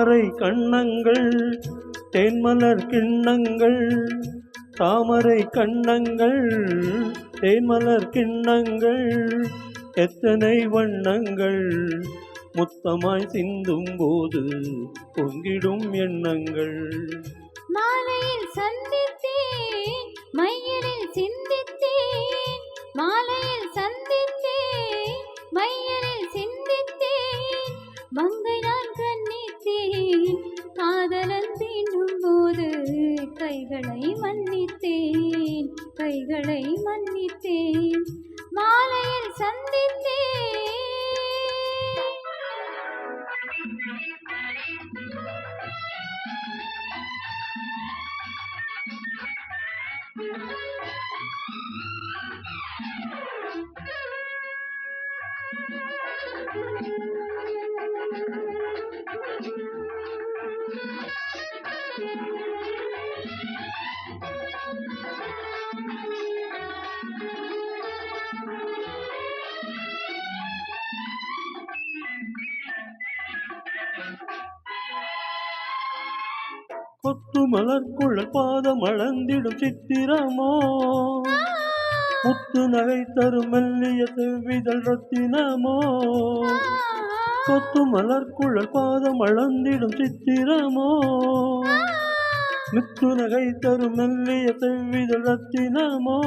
தாமரை கண்ணங்கள் தேன்மலர் கிண்ணங்கள், தாமரை கண்ணங்கள் தேன்மலர் கிண்ணங்கள், எத்தனை வண்ணங்கள் முத்தமாய் சிந்தும் போது பொங்கிடும் எண்ணங்கள். மாலையில் சந்தித்தேன் மையலில் சிந்தித்தேன், மாலையில் சந்தித்தேன் மையலில் சிந்தித்தேன், மங்கை நான் கண்ணித்தேன் காதலன் தீண்டும் போது கைகளை மன்னித்தேன், கைகளை மன்னித்தேன், மாலையில் சந்தித்தேன். கொத்து மலர்க்குள்ள பாதம் அளந்திடும் சித்திரமோ, முத்து நகை தரும் மெல்லிய செவ்விதழ் ரத்தினமோ, கொத்து மலர்க்குள்ள பாதம் அளந்திடும் சித்திரமோ, முத்து நகை தரும் மெல்லிய செவ்விதழ் ரத்தினமோ.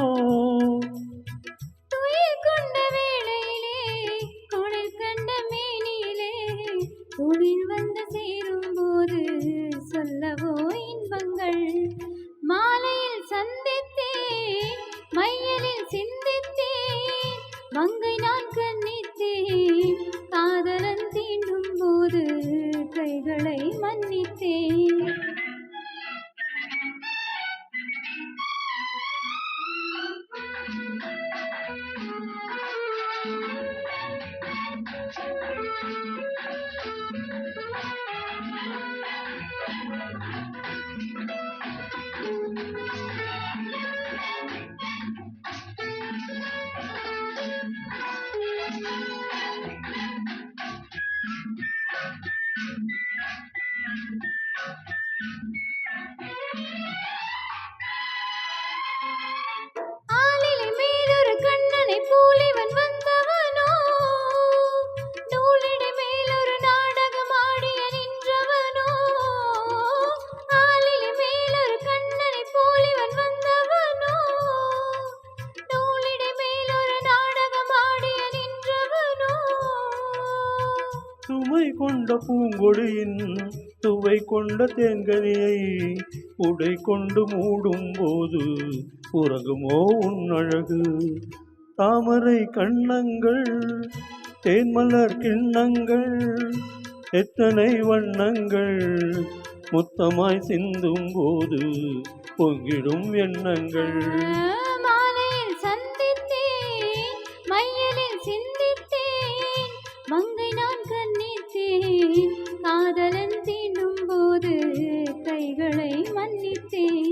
வந்து சேரும் போது சொல்லவோ இன்பங்கள், மாலையில் சந்தித்தேன் மையலில் சிந்தித்தேன், மங்கை நான் கண்ணித்தேன் காதலன் தீண்டும் போது கைகளை மன்னித்தேன். ஆலிலை மேலொரு கண்ணனை போலிவன் வந்தவனோ, நூலிடை மேலொரு நாடகம் ஆடிய நின்றவனோ, ஆலிலை மேலொரு கண்ணனை போலிவன் வந்தவனோ, நூலிடை மேலொரு நாடகம் ஆடிய நின்றவனோ. சுமை கொண்ட பூங்கொடியின் சுவை கொண்ட தேன்கனியை உடை கொண்டு மூடும் போது உறங்குமோ உன் அழகு. தாமரை கண்ணங்கள் தேன்மலர் கிண்ணங்கள், எத்தனை வண்ணங்கள் முத்தமாய் சிந்தும் போது பொங்கிடும் எண்ணங்கள். மாலையில் சந்தித்தேன் மையலில் சிந்தித்தேன், மங்கை நான் கண்ணித்தேன் காதலன் தீண்டும் போது கைகளை மன்னித்தேன்.